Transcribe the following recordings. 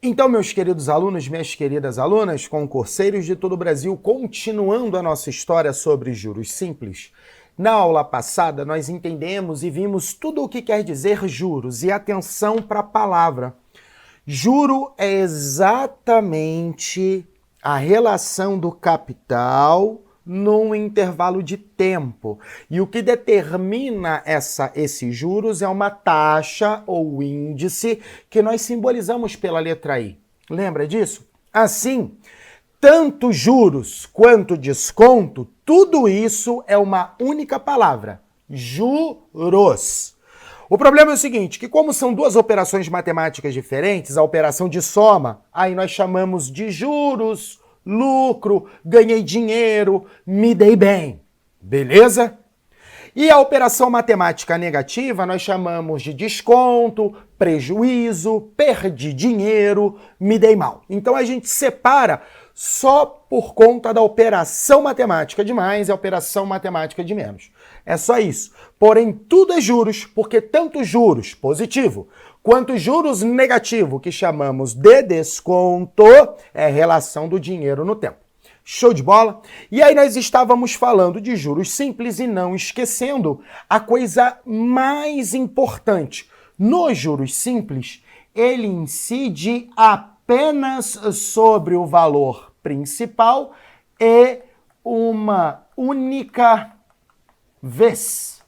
Então, meus queridos alunos, minhas queridas alunas, concurseiros de todo o Brasil, continuando a nossa história sobre juros simples. Na aula passada, nós entendemos e vimos tudo o que quer dizer juros, e atenção para a palavra. Juro é exatamente a relação do capital num intervalo de tempo. E o que determina esses juros é uma taxa ou índice que nós simbolizamos pela letra I. Lembra disso? Assim, tanto juros quanto desconto, tudo isso é uma única palavra: juros. O problema é o seguinte, que como são duas operações matemáticas diferentes, a operação de soma, aí nós chamamos de juros, lucro, ganhei dinheiro, me dei bem. Beleza? E a operação matemática negativa nós chamamos de desconto, prejuízo, perdi dinheiro, me dei mal. Então a gente separa só por conta da operação matemática de mais e a operação matemática de menos. É só isso. Porém, tudo é juros, porque tanto juros positivo quanto juros negativo, que chamamos de desconto, é relação do dinheiro no tempo. Show de bola? E aí nós estávamos falando de juros simples e não esquecendo a coisa mais importante. Nos juros simples, ele incide apenas sobre o valor principal e uma única vez.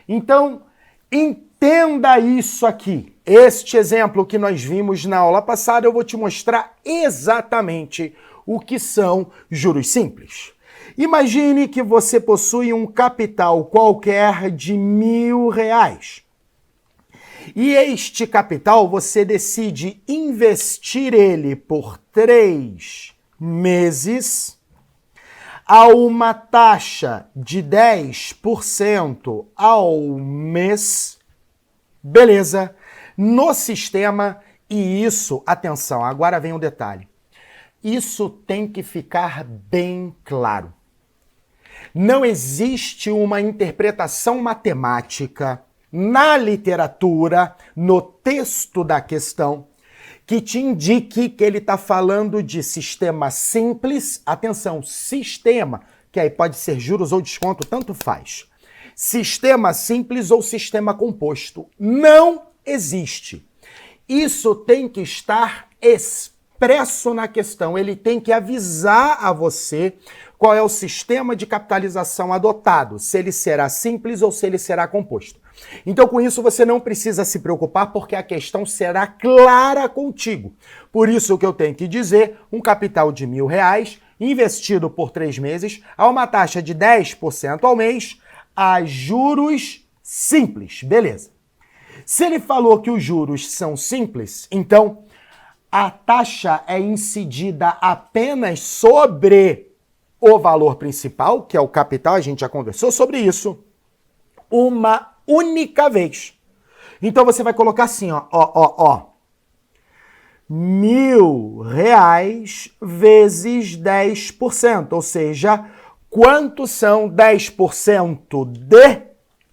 Então, entenda isso aqui. Este exemplo que nós vimos na aula passada, eu vou te mostrar exatamente o que são juros simples. Imagine que você possui um capital qualquer de R$1.000. E este capital você decide investir ele por 3 meses a uma taxa de 10% ao mês. Beleza? No sistema, e isso, atenção, agora vem um detalhe. Isso tem que ficar bem claro. Não existe uma interpretação matemática na literatura, no texto da questão, que te indique que ele está falando de sistema simples. Atenção, sistema, que aí pode ser juros ou desconto, tanto faz. Sistema simples ou sistema composto. Não existe. Isso tem que estar expresso na questão. Ele tem que avisar a você qual é o sistema de capitalização adotado, se ele será simples ou se ele será composto. Então, com isso, você não precisa se preocupar, porque a questão será clara contigo. Por isso que eu tenho que dizer, um capital de R$1.000, investido por 3 meses, a uma taxa de 10% ao mês, a juros simples. Beleza. Se ele falou que os juros são simples, então a taxa é incidida apenas sobre o valor principal, que é o capital, a gente já conversou sobre isso, uma única vez. Então você vai colocar assim, ó. R$1.000 vezes 10%, ou seja, quanto são 10% de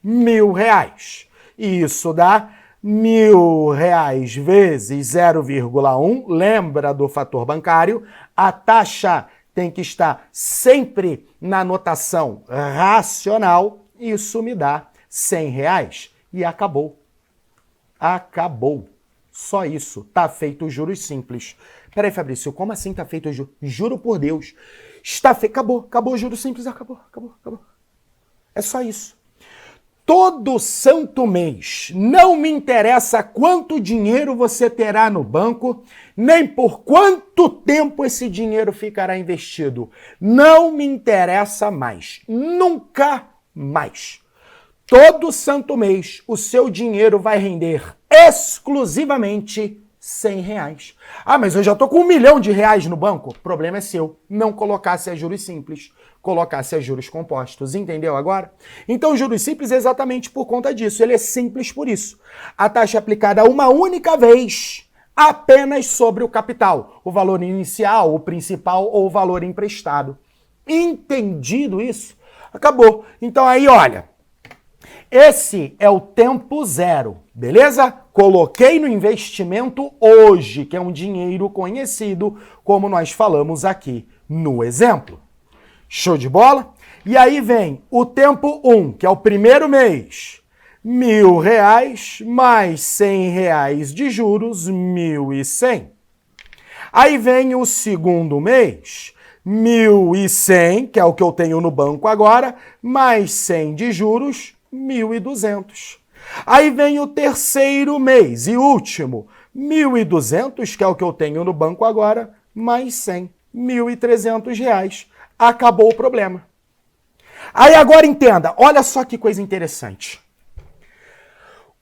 R$1.000? Isso dá R$1.000 vezes 0,1, lembra do fator bancário, a taxa tem que estar sempre na notação racional, isso me dá R$100 e acabou. Acabou. Só isso. Tá feito os juros simples. Peraí, Fabrício, como assim tá feito os juros? Juro por Deus. Está feito. Acabou os juros simples. Acabou. É só isso. Todo santo mês, não me interessa quanto dinheiro você terá no banco, nem por quanto tempo esse dinheiro ficará investido. Não me interessa mais. Nunca mais. Todo santo mês, o seu dinheiro vai render exclusivamente R$100. Ah, mas eu já tô com R$1 milhão no banco. O problema é seu. Não colocasse a juros simples, colocasse a juros compostos. Entendeu agora? Então, juros simples é exatamente por conta disso. Ele é simples por isso. A taxa é aplicada uma única vez, apenas sobre o capital. O valor inicial, o principal ou o valor emprestado. Entendido isso? Acabou. Então aí, olha. Esse é o tempo zero. Beleza? Coloquei no investimento hoje, que é um dinheiro conhecido, como nós falamos aqui no exemplo. Show de bola? E aí vem o tempo 1, que é o primeiro mês. R$ 1.000 mais R$ 100 de juros, 1.100. Aí vem o segundo mês, 1.100, que é o que eu tenho no banco agora, mais 100 de juros, 1.200. Aí vem o terceiro mês e último, 1.200, que é o que eu tenho no banco agora, mais 100, R$ 1.300. Acabou o problema. Aí agora entenda, olha só que coisa interessante.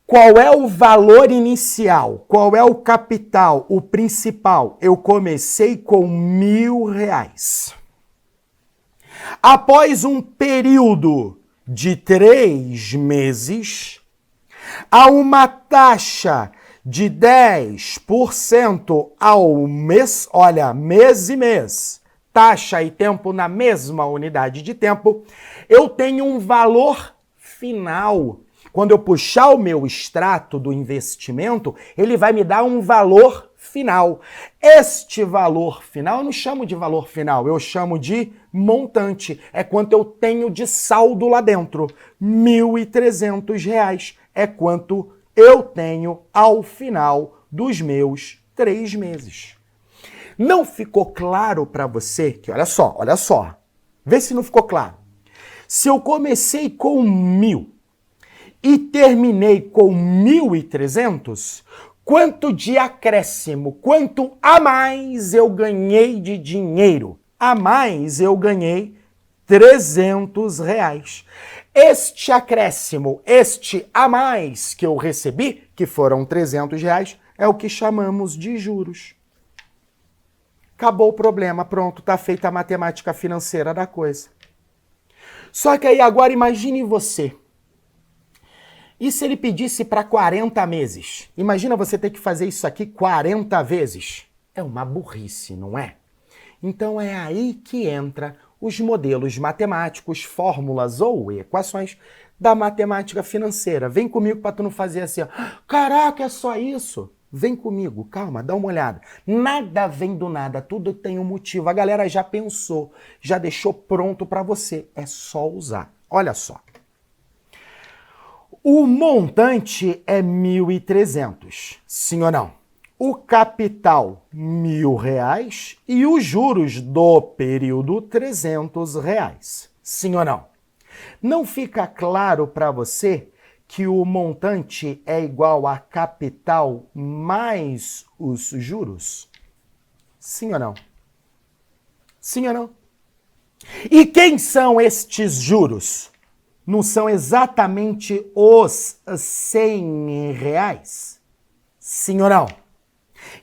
Qual é o valor inicial? Qual é o capital, o principal? Eu comecei com R$ 1.000. Após um período de 3 meses, a uma taxa de 10% ao mês, olha, mês e mês, taxa e tempo na mesma unidade de tempo, eu tenho um valor final. Quando eu puxar o meu extrato do investimento, ele vai me dar um valor final. Este valor final, eu não chamo de valor final, eu chamo de montante. É quanto eu tenho de saldo lá dentro. R$ 1.300 é quanto eu tenho ao final dos meus 3 meses. Não ficou claro para você que, olha só, vê se não ficou claro. Se eu comecei com 1.000 e terminei com 1.300, quanto de acréscimo, quanto a mais eu ganhei de dinheiro? A mais eu ganhei R$ 300. Este acréscimo, este a mais que eu recebi, que foram R$ 300, é o que chamamos de juros. Acabou o problema, pronto, tá feita a matemática financeira da coisa. Só que aí agora imagine você. E se ele pedisse para 40 meses? Imagina você ter que fazer isso aqui 40 vezes. É uma burrice, não é? Então é aí que entra os modelos matemáticos, fórmulas ou equações da matemática financeira. Vem comigo para tu não fazer assim, ó. Caraca, é só isso? Vem comigo, calma, dá uma olhada. Nada vem do nada, tudo tem um motivo. A galera já pensou, já deixou pronto para você. É só usar. Olha só. O montante é 1.300, sim ou não? O capital, R$ 1.000 e os juros do período, R$ 300, sim ou não? Não fica claro para você que o montante é igual a capital mais os juros? Sim ou não? Sim ou não? E quem são estes juros? Não são exatamente os R$ 100? Sim ou não?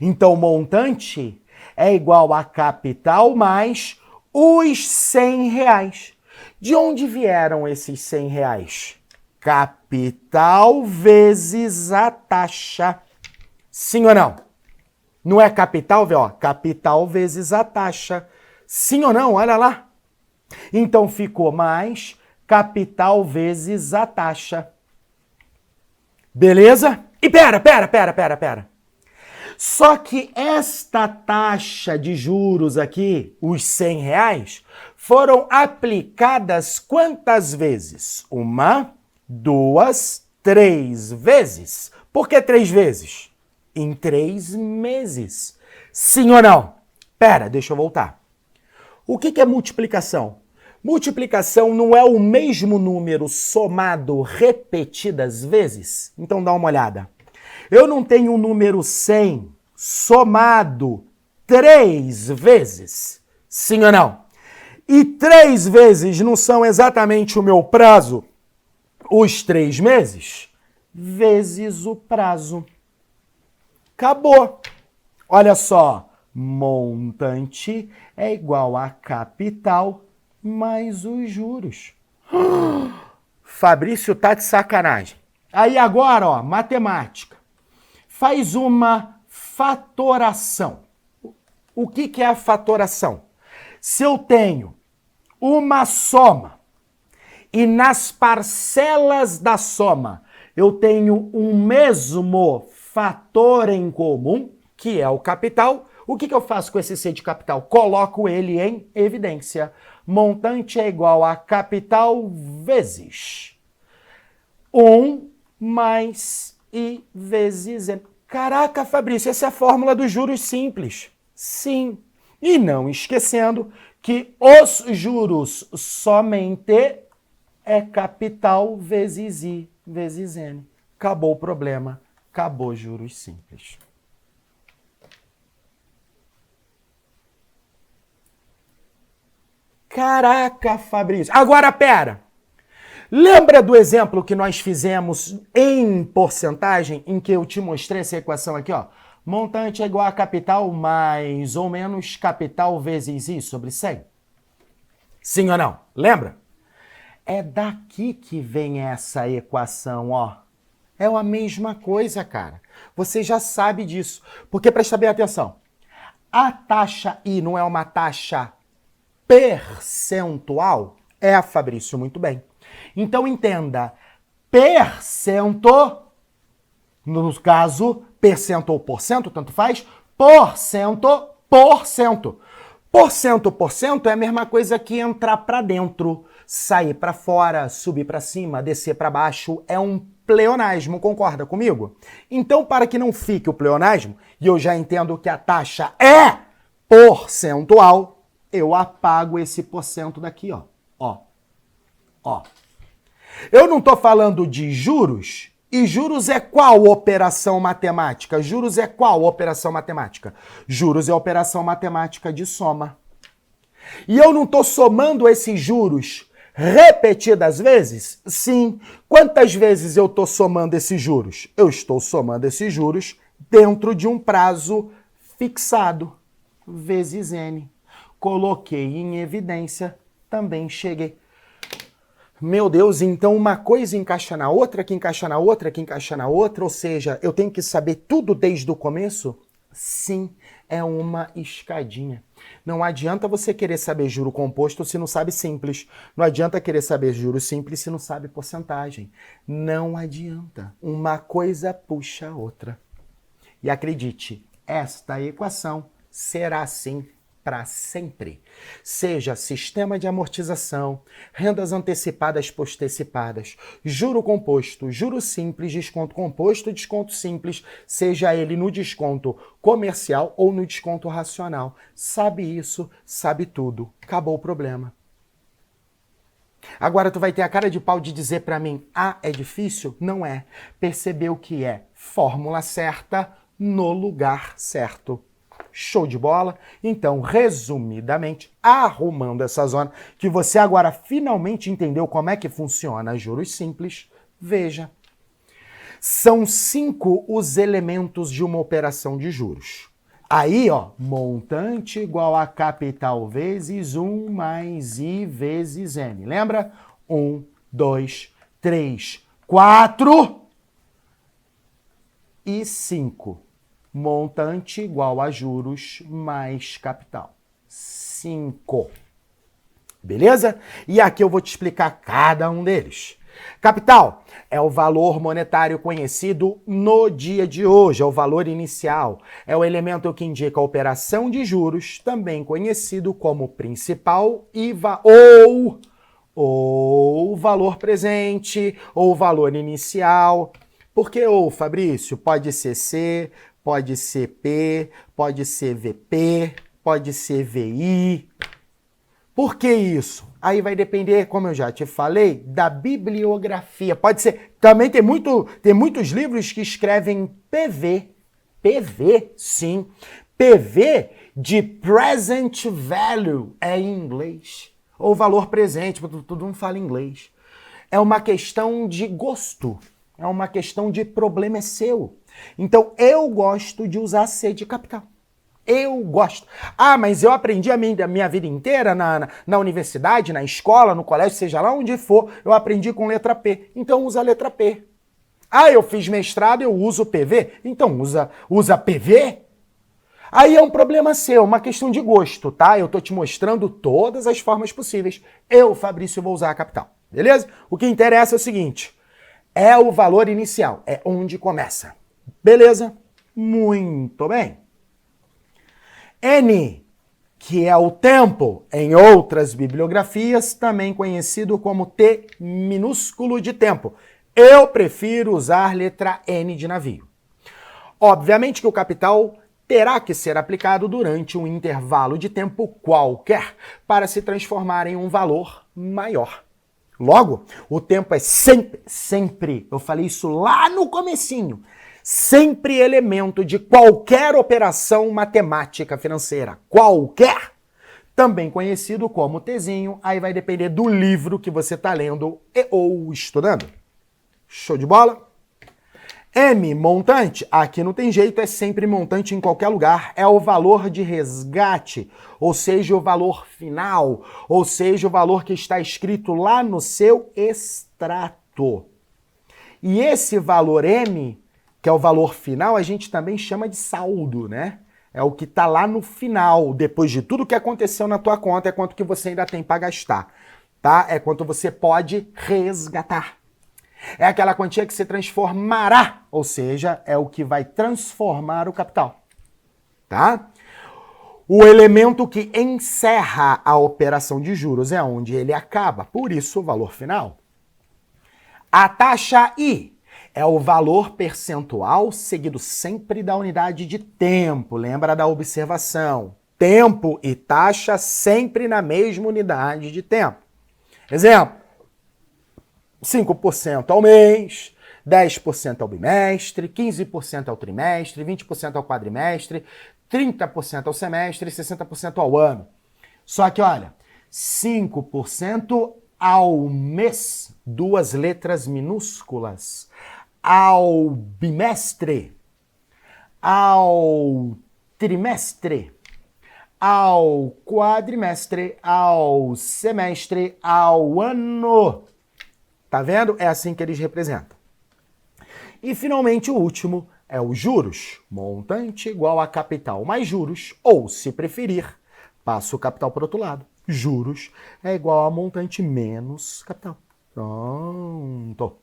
Então, o montante é igual a capital mais os R$ 100. De onde vieram esses R$ 100? Capital vezes a taxa. Sim ou não? Não é capital, ó, capital vezes a taxa. Sim ou não? Olha lá. Então, ficou mais capital vezes a taxa. Beleza? E pera. Só que esta taxa de juros aqui, os R$ 100, foram aplicadas quantas vezes? 1, 2, 3 vezes. Por que 3 vezes? Em 3 meses. Sim ou não? Pera, deixa eu voltar. O que é multiplicação? Multiplicação não é o mesmo número somado repetidas vezes? Então dá uma olhada. Eu não tenho o número 100 somado 3 vezes? Sim ou não? E 3 vezes não são exatamente o meu prazo? Os 3 meses? Vezes o prazo. Acabou. Olha só. Montante é igual a capital mais os juros. Fabrício tá de sacanagem. Aí agora, ó, matemática. Faz uma fatoração. O que é a fatoração? Se eu tenho uma soma e nas parcelas da soma Eu tenho um mesmo fator em comum, que é o capital. O que eu faço com esse C de capital? Coloco ele em evidência. Montante é igual a capital vezes 1 mais I vezes N. Caraca, Fabrício, essa é a fórmula dos juros simples. Sim. E não esquecendo que os juros somente é capital vezes I vezes N. Acabou o problema. Acabou juros simples. Caraca, Fabrício. Agora, pera. Lembra do exemplo que nós fizemos em porcentagem, em que eu te mostrei essa equação aqui, ó? Montante é igual a capital mais ou menos capital vezes I sobre 100? Sim ou não? Lembra? É daqui que vem essa equação, ó. É a mesma coisa, cara. Você já sabe disso. Porque, presta bem atenção, a taxa I não é uma taxa percentual? É, Fabrício, muito bem. Então, entenda, percento, no caso, percento ou porcento, tanto faz, porcento, porcento. Porcento é a mesma coisa que entrar para dentro, sair para fora, subir para cima, descer para baixo. É um pleonasmo, concorda comigo? Então, para que não fique o pleonasmo, e eu já entendo que a taxa é percentual, eu apago esse porcento daqui, ó. Ó. Eu não estou falando de juros, e juros é qual operação matemática? Juros é qual operação matemática? Juros é operação matemática de soma. E eu não estou somando esses juros repetidas vezes? Sim. Quantas vezes eu estou somando esses juros? Eu estou somando esses juros dentro de um prazo fixado, vezes N. Coloquei em evidência, também cheguei. Meu Deus, então uma coisa encaixa na outra, que encaixa na outra, que encaixa na outra, ou seja, eu tenho que saber tudo desde o começo? Sim, é uma escadinha. Não adianta você querer saber juro composto se não sabe simples. Não adianta querer saber juro simples se não sabe porcentagem. Não adianta. Uma coisa puxa a outra. E acredite, esta equação será assim para sempre. Seja sistema de amortização, rendas antecipadas postecipadas, juro composto, juro simples, desconto composto, desconto simples, seja ele no desconto comercial ou no desconto racional. Sabe isso, sabe tudo. Acabou o problema. Agora tu vai ter a cara de pau de dizer para mim, é difícil? Não é. Percebeu que é fórmula certa no lugar certo. Show de bola? Então, resumidamente, arrumando essa zona, que você agora finalmente entendeu como é que funciona juros simples, veja. São 5 os elementos de uma operação de juros. Aí, ó, montante igual a capital vezes 1 mais I vezes N. Lembra? 1, 2, 3, 4 e 5. Montante igual a juros mais capital. 5. Beleza? E aqui eu vou te explicar cada um deles. Capital é o valor monetário conhecido no dia de hoje, é o valor inicial. É o elemento que indica a operação de juros, também conhecido como principal, IVA ou valor presente, ou valor inicial. Porque Fabrício, pode ser C, pode ser P, pode ser VP, pode ser VI. Por que isso? Aí vai depender, como eu já te falei, da bibliografia. Pode ser, também tem muitos livros que escrevem PV. PV, sim. PV de present value é em inglês. Ou valor presente, todo mundo fala inglês. É uma questão de gosto. É uma questão de problema é seu. Então, eu gosto de usar C de capital. Eu gosto. Mas eu aprendi a minha vida inteira na universidade, na escola, no colégio, seja lá onde for, eu aprendi com letra P. Então, usa a letra P. Eu fiz mestrado, eu uso PV. Então, usa PV. Aí é um problema seu, uma questão de gosto, tá? Eu tô te mostrando todas as formas possíveis. Eu, Fabrício, vou usar a capital. Beleza? O que interessa é o seguinte. É o valor inicial, é onde começa. Beleza? Muito bem. N, que é o tempo, em outras bibliografias, também conhecido como T minúsculo de tempo. Eu prefiro usar letra N de navio. Obviamente que o capital terá que ser aplicado durante um intervalo de tempo qualquer para se transformar em um valor maior. Logo, o tempo é sempre, eu falei isso lá no comecinho, sempre elemento de qualquer operação matemática financeira, qualquer, também conhecido como Tzinho, aí vai depender do livro que você está lendo ou estudando. Show de bola? M, montante, aqui não tem jeito, é sempre montante em qualquer lugar, é o valor de resgate, ou seja, o valor final, ou seja, o valor que está escrito lá no seu extrato. E esse valor M, que é o valor final, a gente também chama de saldo, né? É o que está lá no final, depois de tudo que aconteceu na tua conta, é quanto que você ainda tem para gastar, tá? É quanto você pode resgatar. É aquela quantia que se transformará, ou seja, é o que vai transformar o capital, tá? O elemento que encerra a operação de juros é onde ele acaba, por isso o valor final. A taxa I é o valor percentual seguido sempre da unidade de tempo, lembra da observação. Tempo e taxa sempre na mesma unidade de tempo. Exemplo. 5% ao mês, 10% ao bimestre, 15% ao trimestre, 20% ao quadrimestre, 30% ao semestre e 60% ao ano. Só que, olha, 5% ao mês, duas letras minúsculas, ao bimestre, ao trimestre, ao quadrimestre, ao semestre, ao ano. Tá vendo? É assim que eles representam. E, finalmente, o último é os juros. Montante igual a capital mais juros, ou, se preferir, passa o capital para o outro lado. Juros é igual a montante menos capital. Pronto.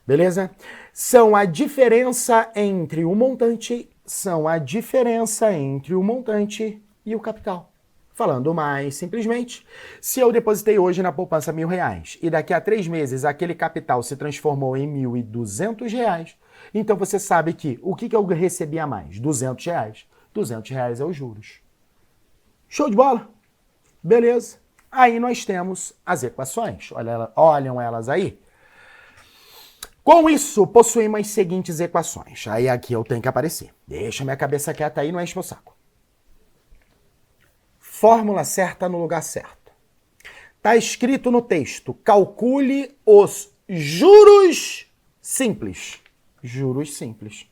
Beleza? São a diferença entre o montante e o capital. Falando mais simplesmente, se eu depositei hoje na poupança R$1.000 e daqui a 3 meses aquele capital se transformou em R$1.200, então você sabe que o que eu recebi a mais? R$200. R$200 é os juros. Show de bola? Beleza. Aí nós temos as equações. Olham elas aí. Com isso, possuímos as seguintes equações. Aí aqui eu tenho que aparecer. Deixa minha cabeça quieta aí, não enche meu saco. Fórmula certa no lugar certo. Está escrito no texto, calcule os juros simples. Juros simples.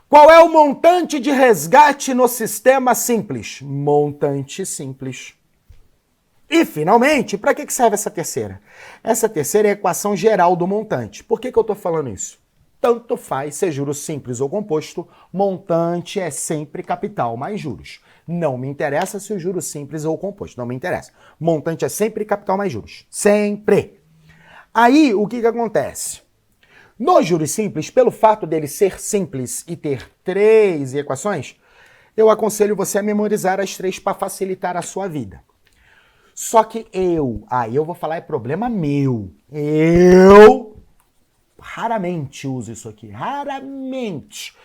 Qual é o montante de resgate no sistema simples? Montante simples. E, finalmente, para que serve essa terceira? Essa terceira é a equação geral do montante. Por que eu estou falando isso? Tanto faz ser juros simples ou composto, montante é sempre capital mais juros. Não me interessa se o juro simples ou composto, não me interessa. Montante é sempre capital mais juros. Sempre. Aí, o que acontece? No juros simples, pelo fato dele ser simples e ter 3 equações, eu aconselho você a memorizar as 3 para facilitar a sua vida. Só que aí eu vou falar, é problema meu. Eu raramente uso isso aqui, raramente.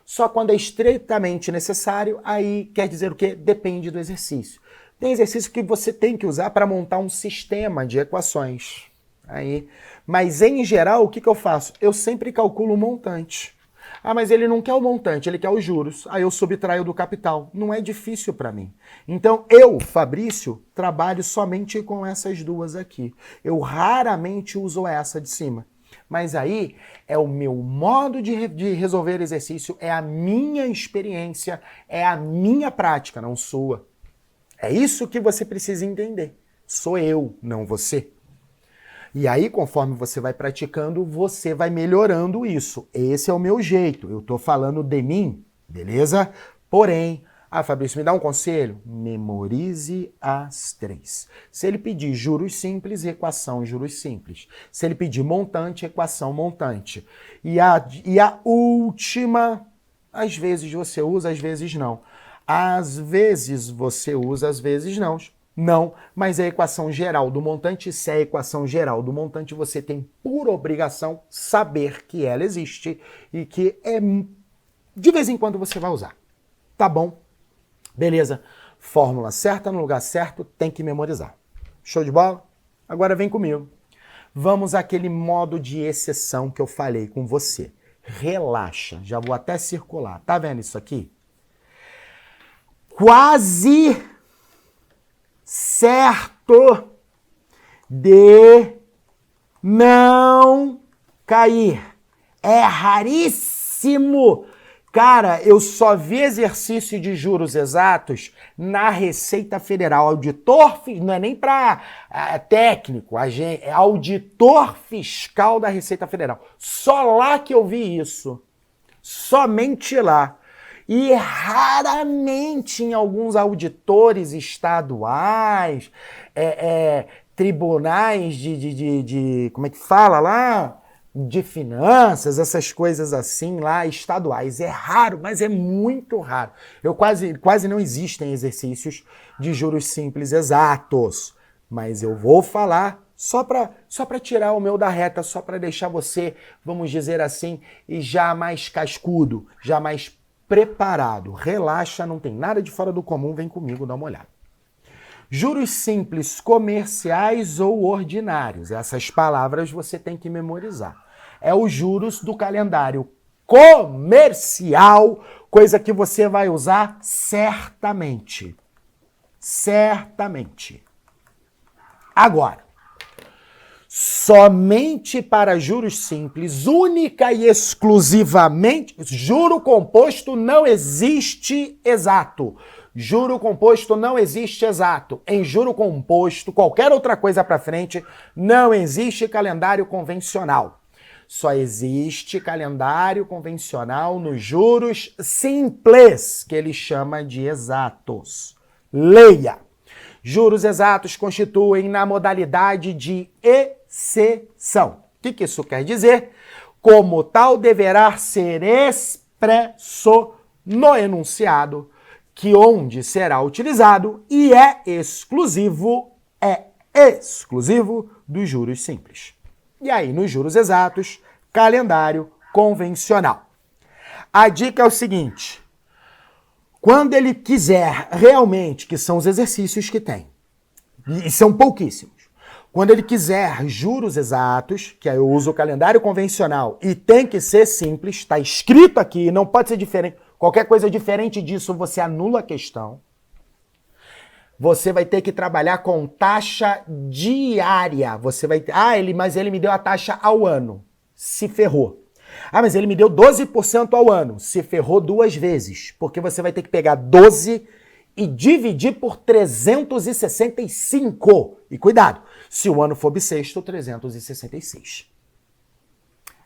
Só quando é estritamente necessário, aí quer dizer o quê? Depende do exercício. Tem exercício que você tem que usar para montar um sistema de equações. Aí. Mas, em geral, o que eu faço? Eu sempre calculo o montante. Ah, mas ele não quer o montante, ele quer os juros. Aí eu subtraio do capital. Não é difícil para mim. Então, eu, Fabrício, trabalho somente com essas duas aqui. Eu raramente uso essa de cima. Mas aí é o meu modo de resolver exercício, é a minha experiência, é a minha prática, não sua. É isso que você precisa entender. Sou eu, não você. E aí, conforme você vai praticando, você vai melhorando isso. Esse é o meu jeito. Eu estou falando de mim, beleza? Porém, Ah, Fabrício, me dá um conselho? Memorize as 3. Se ele pedir juros simples, equação juros simples. Se ele pedir montante, equação montante. E a última, às vezes você usa, às vezes não. Às vezes você usa, às vezes não. Não, mas é a equação geral do montante. Se é a equação geral do montante, você tem por obrigação saber que ela existe e que de vez em quando você vai usar. Tá bom? Beleza. Fórmula certa no lugar certo, tem que memorizar. Show de bola? Agora vem comigo. Vamos àquele modo de exceção que eu falei com você. Relaxa. Já vou até circular. Tá vendo isso aqui? Quase certo de não cair. É raríssimo. Cara, eu só vi exercício de juros exatos na Receita Federal. Auditor, não é nem para técnico, é auditor fiscal da Receita Federal. Só lá que eu vi isso. Somente lá. E raramente em alguns auditores estaduais, tribunais como é que fala lá? De finanças, essas coisas assim lá, estaduais. É raro, mas é muito raro. Quase não existem exercícios de juros simples exatos. Mas eu vou falar só para tirar o meu da reta, só para deixar você, vamos dizer assim, e já mais cascudo, já mais preparado. Relaxa, não tem nada de fora do comum, vem comigo, dá uma olhada. Juros simples comerciais ou ordinários. Essas palavras você tem que memorizar. É os juros do calendário comercial, coisa que você vai usar certamente. Certamente. Agora, somente para juros simples, única e exclusivamente, juro composto não existe exato. Juro composto não existe exato. Em juro composto, qualquer outra coisa para frente, não existe calendário convencional. Só existe calendário convencional nos juros simples, que ele chama de exatos. Leia! Juros exatos constituem na modalidade de exceção. O que isso quer dizer? Como tal, deverá ser expresso no enunciado, que onde será utilizado e é exclusivo dos juros simples. E aí, nos juros exatos, calendário convencional. A dica é o seguinte: quando ele quiser realmente, que são os exercícios que tem, e são pouquíssimos, quando ele quiser juros exatos, que aí eu uso o calendário convencional e tem que ser simples, está escrito aqui, não pode ser diferente. Qualquer coisa diferente disso, você anula a questão. Você vai ter que trabalhar com taxa diária. Você vai ter, mas ele me deu a taxa ao ano. Se ferrou. Ah, mas ele me deu 12% ao ano. Se ferrou 2 vezes. Porque você vai ter que pegar 12 e dividir por 365. E cuidado, se o ano for bissexto, 366.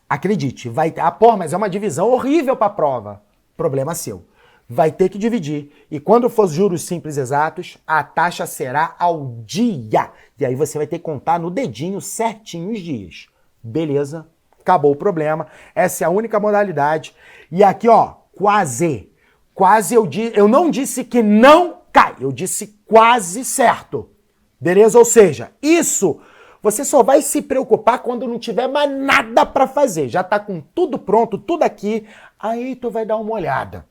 Acredite, vai ter. Mas é uma divisão horrível para a prova. Problema seu. Vai ter que dividir. E quando for juros simples exatos, a taxa será ao dia. E aí você vai ter que contar no dedinho certinho os dias. Beleza? Acabou o problema. Essa é a única modalidade. E aqui, ó, quase. Quase eu não disse que não cai. Eu disse quase certo. Beleza? Ou seja, isso você só vai se preocupar quando não tiver mais nada para fazer. Já tá com tudo pronto, tudo aqui. Aí tu vai dar uma olhada.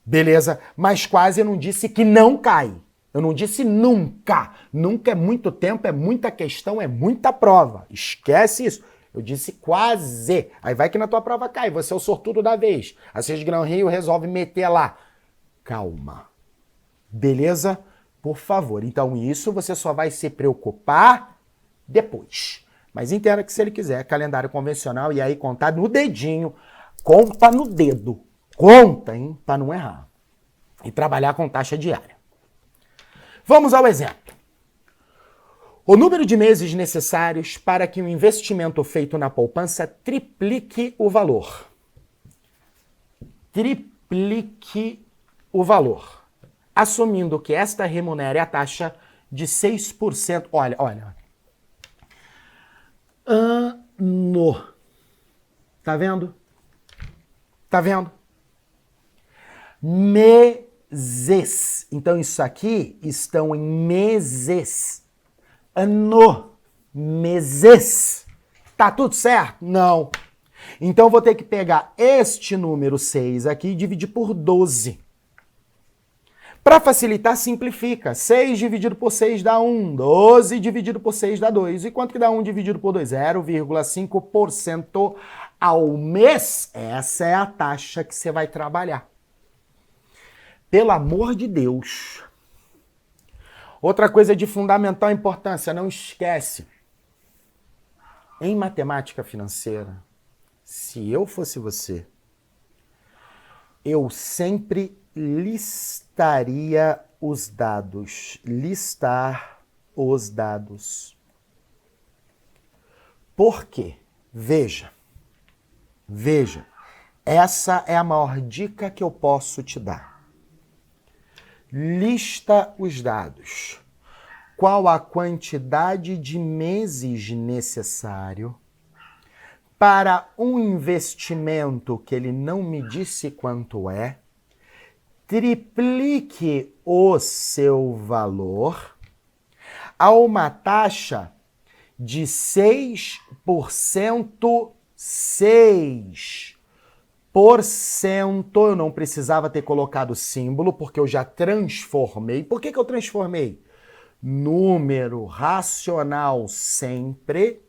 Beleza? Mas quase eu não disse que não cai. Eu não disse nunca. Nunca é muito tempo, é muita questão, é muita prova. Esquece isso. Eu disse quase. Aí vai que na tua prova cai. Você é o sortudo da vez. A Cis Gran Rio resolve meter lá. Calma. Beleza? Por favor. Então isso você só vai se preocupar depois. Mas entenda que se ele quiser calendário convencional e aí contar no dedinho, conta no dedo. Conta, hein? Para não errar. E trabalhar com taxa diária. Vamos ao exemplo. O número de meses necessários para que o investimento feito na poupança triplique o valor. Triplique o valor. assumindo que esta remunere a taxa de 6%. Olha. Ano. Tá vendo? Tá vendo? Meses. Então, isso aqui estão em meses. Ano. Meses. Tá tudo certo? Não. Então, eu vou ter que pegar este número 6 aqui e dividir por 12. Para facilitar, simplifica. 6 dividido por 6 dá 1. 12 dividido por 6 dá 2. E quanto que dá 1 dividido por 2? 0,5% ao mês. Essa é a taxa que você vai trabalhar. Pelo amor de Deus. Outra coisa de fundamental importância, não esquece. Em matemática financeira, se eu fosse você, eu sempre listaria os dados. Listar os dados. Por quê? Veja. Essa é a maior dica que eu posso te dar. Lista os dados. Qual a quantidade de meses necessário para um investimento que ele não me disse quanto é? Triplique o seu valor a uma taxa de 6%. 6%. Eu não precisava ter colocado símbolo, porque eu já transformei. Por que eu transformei? Número racional sempre.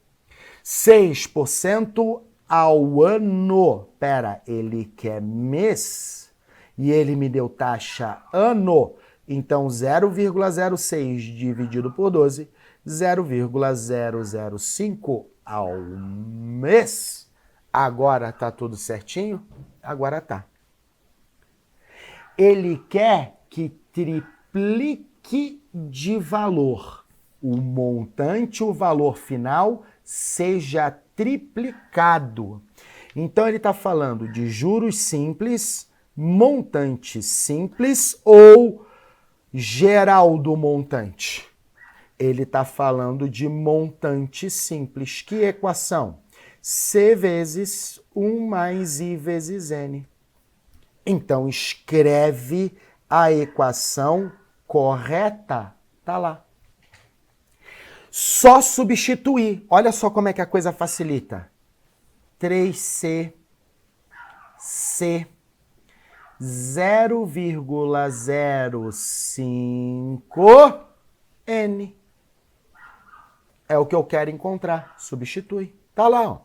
6% ao ano. Pera, ele quer mês e ele me deu taxa ano. Então, 0,06 dividido por 12, 0,005 ao mês. Agora tá tudo certinho? Agora tá. Ele quer que triplique de valor. O montante, o valor final, seja triplicado. Então, ele está falando de juros simples, montante simples ou geral do montante. Ele está falando de montante simples. Que equação? C vezes 1 mais I vezes N. Então, escreve a equação correta. Tá lá. Só substituir. Olha só como é que a coisa facilita. 3C, C, 0,05 N. É o que eu quero encontrar. Substitui. Tá lá, ó.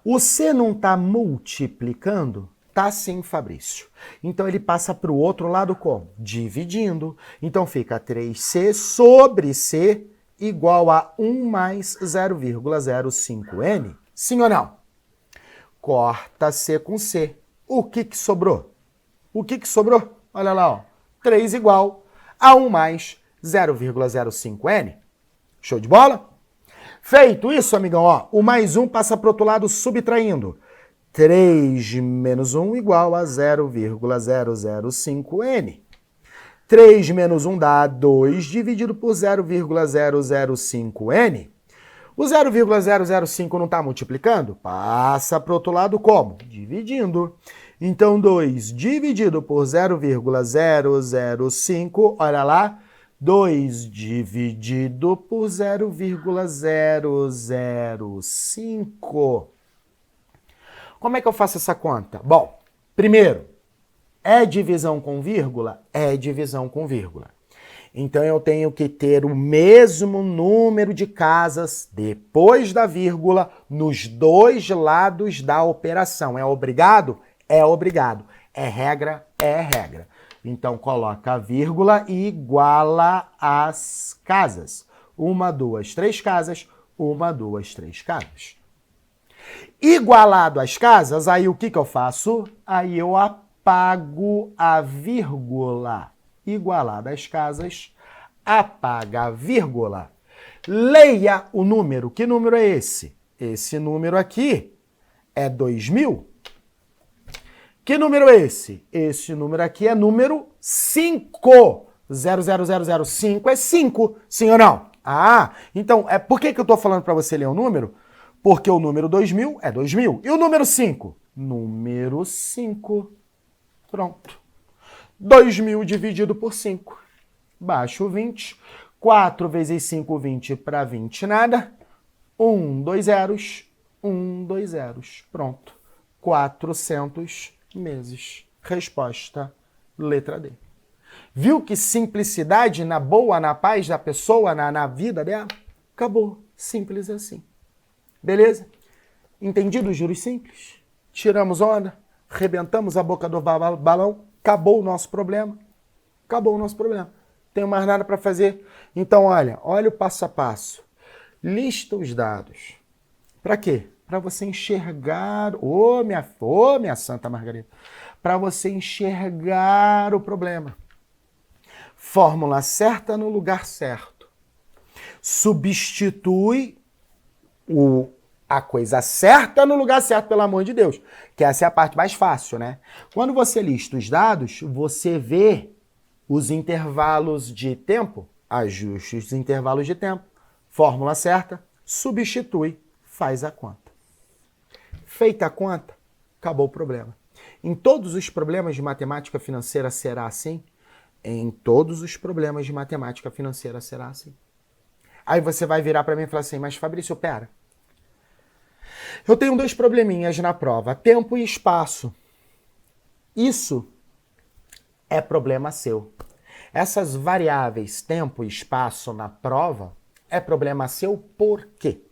O C não está multiplicando? Tá sim, Fabrício. Então ele passa para o outro lado como? Dividindo. Então fica 3C sobre C igual a 1 mais 0,05N. Sim ou não? Corta C com C. O que sobrou? O que sobrou? Olha lá, ó. 3 igual a 1 mais 0,05N. Show de bola? Feito isso, amigão, ó, o mais 1 passa para o outro lado subtraindo. 3 menos 1 igual a 0,005N. 3 menos 1 dá 2 dividido por 0,005N. O 0,005 não está multiplicando? Passa para o outro lado como? Dividindo. Então, 2 dividido por 0,005, olha lá, 2 dividido por 0,005. Como é que eu faço essa conta? Bom, primeiro, é divisão com vírgula? É divisão com vírgula. Então, eu tenho que ter o mesmo número de casas depois da vírgula nos dois lados da operação. É obrigado? É obrigado. É regra? É regra. Então, coloca a vírgula e iguala as casas. 1, 2, 3 casas. 1, 2, 3 casas. Igualado as casas, aí o que eu faço? Aí eu apago a vírgula. Igualado as casas, apaga a vírgula. Leia o número. Que número é esse? Esse número aqui é 2000. O Que número é esse? Esse número aqui é número 5. 00005 é 5, sim ou não? Ah, então, por que eu estou falando para você ler o número? Porque o número 2000 é 2000. E o número 5? Número 5. Pronto. 2000 dividido por 5. Baixo 20. 4 vezes 5, 20 para 20, nada. 2 zeros. 2 zeros. Pronto. 400 meses. Resposta, letra D. Viu que simplicidade na boa, na paz da pessoa, na vida dela? Acabou. Simples assim. Beleza? Entendido os juros simples? Tiramos onda, rebentamos a boca do balão, acabou o nosso problema. Acabou o nosso problema. Não tenho mais nada para fazer. Então, olha o passo a passo. Lista os dados. Para quê? Para você enxergar, minha Santa Margarida, para você enxergar o problema. Fórmula certa no lugar certo. Substitui a coisa certa no lugar certo, pelo amor de Deus. Que essa é a parte mais fácil, né? Quando você lista os dados, você vê os intervalos de tempo, ajuste os intervalos de tempo, fórmula certa, substitui, faz a conta. Feita a conta, acabou o problema. Em todos os problemas de matemática financeira será assim? Em todos os problemas de matemática financeira será assim. Aí você vai virar para mim e falar assim, mas Fabrício, pera. Eu tenho 2 probleminhas na prova, tempo e espaço. Isso é problema seu. Essas variáveis, tempo e espaço na prova, é problema seu por quê?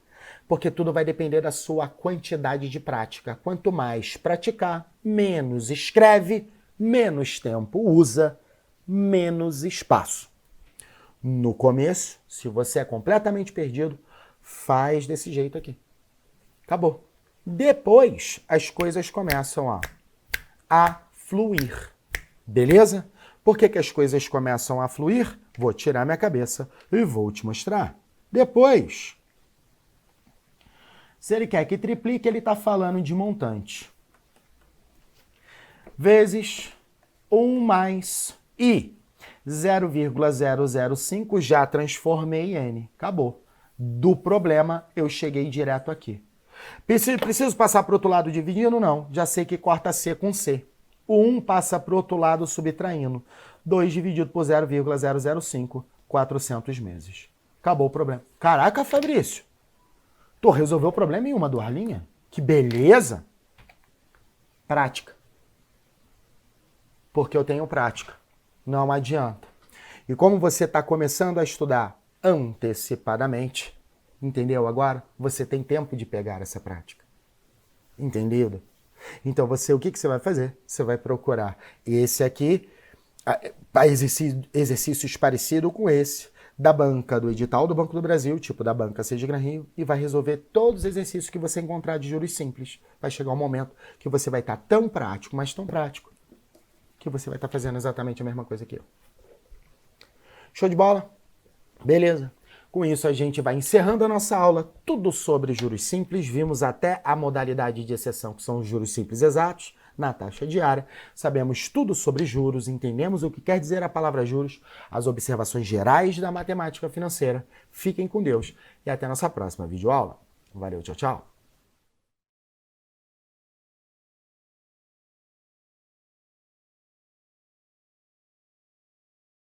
Porque tudo vai depender da sua quantidade de prática. Quanto mais praticar, menos escreve, menos tempo usa, menos espaço. No começo, se você é completamente perdido, faz desse jeito aqui. Acabou. Depois, as coisas começam a fluir. Beleza? Por que as coisas começam a fluir? Vou tirar minha cabeça e vou te mostrar. Depois, se ele quer que triplique, ele está falando de montante. Vezes 1 mais I. 0,005 já transformei em N. Acabou. Do problema, eu cheguei direto aqui. Preciso passar para o outro lado dividindo? Não. Já sei que corta C com C. O 1 passa para o outro lado subtraindo. 2 dividido por 0,005, 400 meses. Acabou o problema. Caraca, Fabrício. Tu resolveu o problema em 2 linhas? Que beleza! Prática. Porque eu tenho prática. Não adianta. E como você está começando a estudar antecipadamente, entendeu agora? Você tem tempo de pegar essa prática. Entendido? Então o que você vai fazer? Você vai procurar esse aqui, exercícios parecidos com esse, da banca do edital do Banco do Brasil, tipo da banca Seja Gran Rio, e vai resolver todos os exercícios que você encontrar de juros simples. Vai chegar um momento que você vai estar tão prático, mas tão prático, que você vai estar fazendo exatamente a mesma coisa que eu. Show de bola? Beleza. Com isso, a gente vai encerrando a nossa aula, tudo sobre juros simples. Vimos até a modalidade de exceção, que são os juros simples exatos, na taxa diária. Sabemos tudo sobre juros, entendemos o que quer dizer a palavra juros, as observações gerais da matemática financeira. Fiquem com Deus e até a nossa próxima videoaula. Valeu, tchau, tchau.